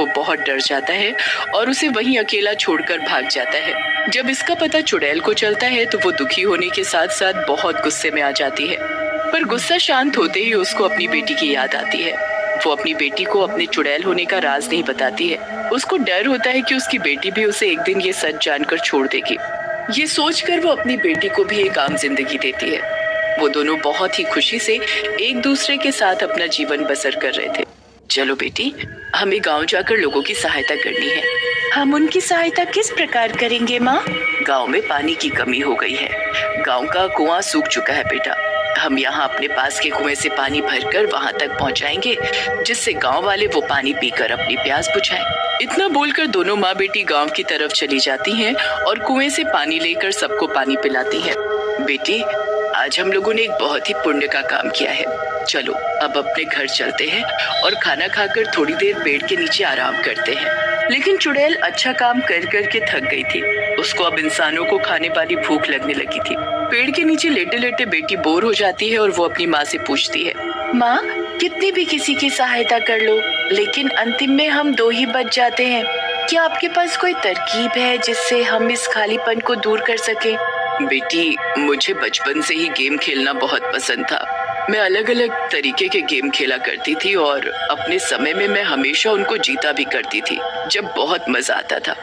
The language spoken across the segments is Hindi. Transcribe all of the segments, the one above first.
वो बहुत डर जाता है और उसे वहीं अकेला छोड़कर भाग जाता है। जब इसका पता चुड़ैल को चलता है तो वो दुखी होने के साथ साथ बहुत गुस्से में आ जाती है। पर गुस्सा शांत होते ही उसको अपनी बेटी की याद आती है। वो अपनी बेटी को अपने चुड़ैल होने का राज नहीं बताती है। उसको डर होता है कि उसकी बेटी भी उसे एक दिन ये सच जानकर छोड़ देगी। ये सोचकर वो अपनी बेटी को भी एक आम जिंदगी देती है। वो दोनों बहुत ही खुशी से एक दूसरे के साथ अपना जीवन बसर कर रहे थे। चलो बेटी, हमें गांव जाकर लोगों की सहायता करनी है। हम उनकी सहायता किस प्रकार करेंगे माँ? गांव में पानी की कमी हो गई है। गांव का कुआं सूख चुका है बेटा। हम यहाँ अपने पास के कुएं से पानी भरकर वहाँ तक पहुँचाएंगे, जिससे गांव वाले वो पानी पीकर अपनी प्यास बुझाएं। इतना बोलकर दोनों माँ बेटी गांव की तरफ चली जाती हैं और कुएं से पानी लेकर सबको पानी पिलाती हैं। बेटी, आज हम लोगों ने एक बहुत ही पुण्य का काम किया है। चलो अब अपने घर चलते हैं और खाना खाकर थोड़ी देर पेड़ के नीचे आराम करते हैं। लेकिन चुड़ैल अच्छा काम कर कर के थक गई थी। उसको अब इंसानों को खाने वाली भूख लगने लगी थी। पेड़ के नीचे लेटे लेटे बेटी बोर हो जाती है और वो अपनी माँ से पूछती है, माँ, कितनी भी किसी की सहायता कर लो, लेकिन अंतिम में हम दो ही बच जाते हैं। क्या आपके पास कोई तरकीब है जिससे हम इस खालीपन को दूर कर सके? बेटी, मुझे बचपन से ही गेम खेलना बहुत पसंद था। मैं अलग अलग तरीके के गेम खेला करती थी और अपने समय में मैं हमेशा उनको जीता भी करती थी, जब बहुत मजा आता था।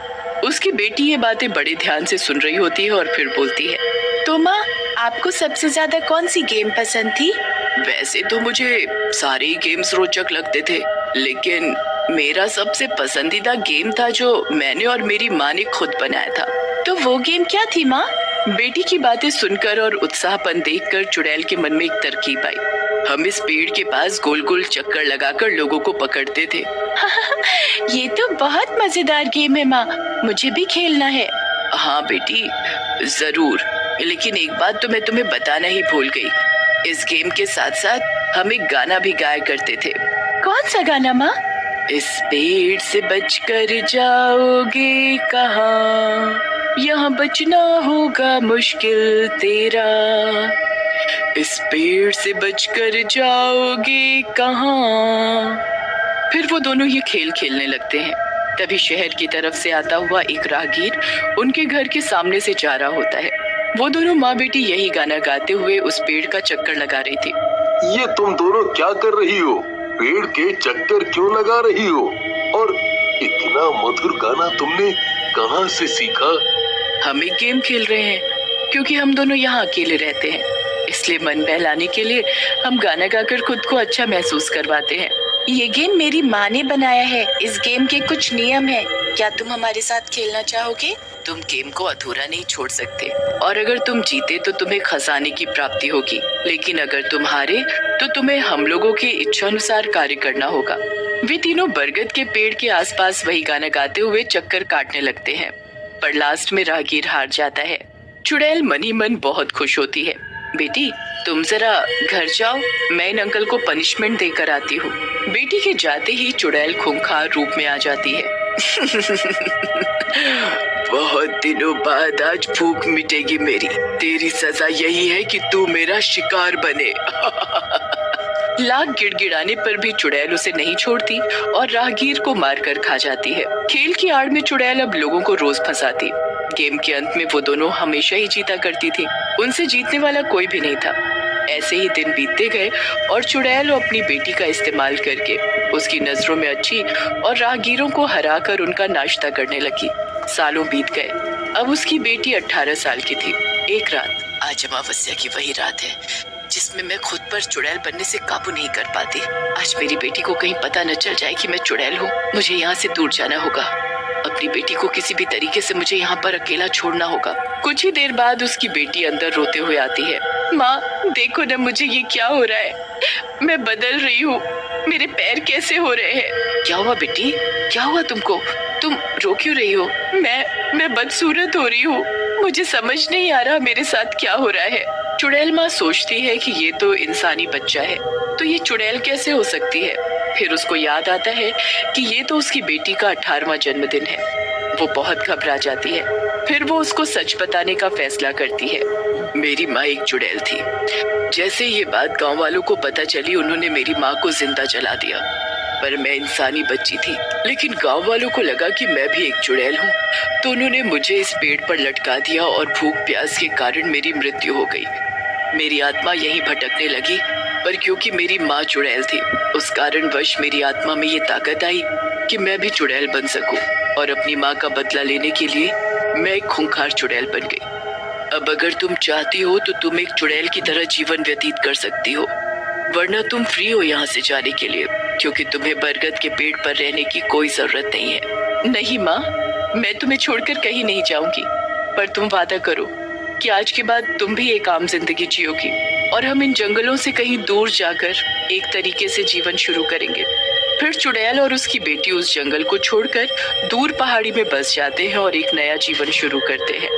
उसकी बेटी ये बातें बड़े ध्यान से सुन रही होती है और फिर बोलती है, तो माँ, आपको सबसे ज्यादा कौन सी गेम पसंद थी? वैसे तो मुझे सारे ही गेम्स रोचक लगते थे, लेकिन मेरा सबसे पसंदीदा गेम था जो मैंने और मेरी माँ ने खुद बनाया था। तो वो गेम क्या थी माँ? बेटी की बातें सुनकर और उत्साहपन देखकर चुड़ैल के मन में एक तरकीब आई। हम इस पेड़ के पास गोल गोल चक्कर लगाकर लोगों को पकड़ते थे। ये तो बहुत मजेदार गेम है माँ, मुझे भी खेलना है। हाँ बेटी, जरूर, लेकिन एक बात तो मैं तुम्हें बताना ही भूल गई। इस गेम के साथ साथ हम एक गाना भी गाया करते थे। कौन सा गाना माँ? इस पेड़ से बचकर जाओगे कहाँ, यहाँ बचना होगा मुश्किल तेरा। इस पेड़ से बचकर जाओगे कहाँ। फिर वो दोनों ये खेल खेलने लगते हैं। तभी शहर की तरफ से आता हुआ एक राहगीर उनके घर के सामने से जा रहा होता है। वो दोनों माँ बेटी यही गाना गाते हुए उस पेड़ का चक्कर लगा रही थी। ये तुम दोनों क्या कर रही हो? पेड़ के चक्कर क्यों लगा रही हो? और इतना मधुर गाना तुमने कहाँ से सीखा? हम एक गेम खेल रहे हैं, क्योंकि हम दोनों यहाँ अकेले रहते हैं, इसलिए मन बहलाने के लिए हम गाना गाकर खुद को अच्छा महसूस करवाते हैं। ये गेम मेरी माँ ने बनाया है। इस गेम के कुछ नियम हैं। क्या तुम हमारे साथ खेलना चाहोगे? तुम गेम को अधूरा नहीं छोड़ सकते, और अगर तुम जीते तो तुम्हें खजाने की प्राप्ति होगी, लेकिन अगर तुम हारे तो तुम्हें हम लोगों की इच्छा अनुसार कार्य करना होगा। वे तीनों बरगद के पेड़ के आसपास वही गाना गाते हुए चक्कर काटने लगते हैं, पर लास्ट में राहगीर हार जाता है। चुड़ैल मन ही मन बहुत खुश होती है। बेटी, तुम जरा घर जाओ, मैं इन अंकल को पनिशमेंट देकर आती हूँ। बेटी के जाते ही चुड़ैल खूंखार रूप में आ जाती है। बहुत दिनों बाद आज भूख मिटेगी मेरी। तेरी सजा यही है कि तू मेरा शिकार बने। लाख गिड़गिड़ाने पर भी चुड़ैल उसे नहीं छोड़ती और राहगीर को मारकर खा जाती है। खेल की आड़ में चुड़ैल अब लोगों को रोज फंसाती। गेम के अंत में वो दोनों हमेशा ही जीता करती थी। उनसे जीतने वाला कोई भी नहीं था। ऐसे ही दिन बीतते गए और चुड़ैल अपनी बेटी का इस्तेमाल करके उसकी नजरों में अच्छी और राहगीरों को हराकर उनका नाश्ता करने लगी। सालों बीत गए। अब उसकी बेटी 18 साल की थी। एक रात, आज अमावस्या की वही रात है जिसमें मैं खुद पर चुड़ैल बनने से काबू नहीं कर पाती। आज मेरी बेटी को कहीं पता न चल जाए कि मैं चुड़ैल हूँ। मुझे यहाँ से दूर जाना होगा। अपनी बेटी को किसी भी तरीके से मुझे यहाँ पर अकेला छोड़ना होगा। कुछ ही देर बाद उसकी बेटी अंदर रोते हुए आती है। माँ, देखो न, मुझे ये क्या हो रहा है। मैं बदल रही हूँ। मेरे पैर कैसे हो रहे हैं? क्या हुआ बेटी? क्या हुआ तुमको? तुम रो क्यों रही हो? मैं बदसूरत हो रही हूँ। मुझे समझ नहीं आ रहा मेरे साथ क्या हो रहा है। चुड़ैल माँ सोचती है कि ये तो इंसानी बच्चा है, तो ये चुड़ैल कैसे हो सकती है। फिर उसको याद आता है कि ये तो उसकी बेटी का 18वां जन्मदिन है। वो बहुत घबरा जाती है। फिर वो उसको सच बताने का फैसला करती है। मेरी माँ एक चुड़ैल थी। जैसे ये बात गांव वालों को पता चली, उन्होंने मेरी माँ को जिंदा जला दिया। पर मैं इंसानी बच्ची थी। लेकिन गांव वालों को लगा कि मैं भी एक चुड़ैल हूँ, तो उन्होंने मुझे इस पेड़ पर लटका दिया और भूख प्यास के कारण मेरी मृत्यु हो गई। मेरी आत्मा यहीं भटकने लगी, पर क्योंकि मेरी माँ चुड़ैल थी, उस कारणवश मेरी आत्मा में ये ताकत आई कि मैं भी चुड़ैल बन सकूं, और अपनी माँ का बदला लेने के लिए मैं एक खूंखार चुड़ैल बन गई। अब अगर तुम चाहती हो तो तुम एक चुड़ैल की तरह जीवन व्यतीत कर सकती हो, वरना तुम फ्री हो यहाँ से जाने के लिए, क्योंकि तुम्हें बरगद के पेड़ पर रहने की कोई जरूरत नहीं है। नहीं माँ, मैं तुम्हें छोड़कर कहीं नहीं जाऊंगी, पर तुम वादा करो कि आज के बाद तुम भी एक आम जिंदगी जियोगी और हम इन जंगलों से कहीं दूर जाकर एक तरीके से जीवन शुरू करेंगे। फिर चुड़ैल और उसकी बेटी उस जंगल को छोड़कर दूर पहाड़ी में बस जाते हैं और एक नया जीवन शुरू करते हैं।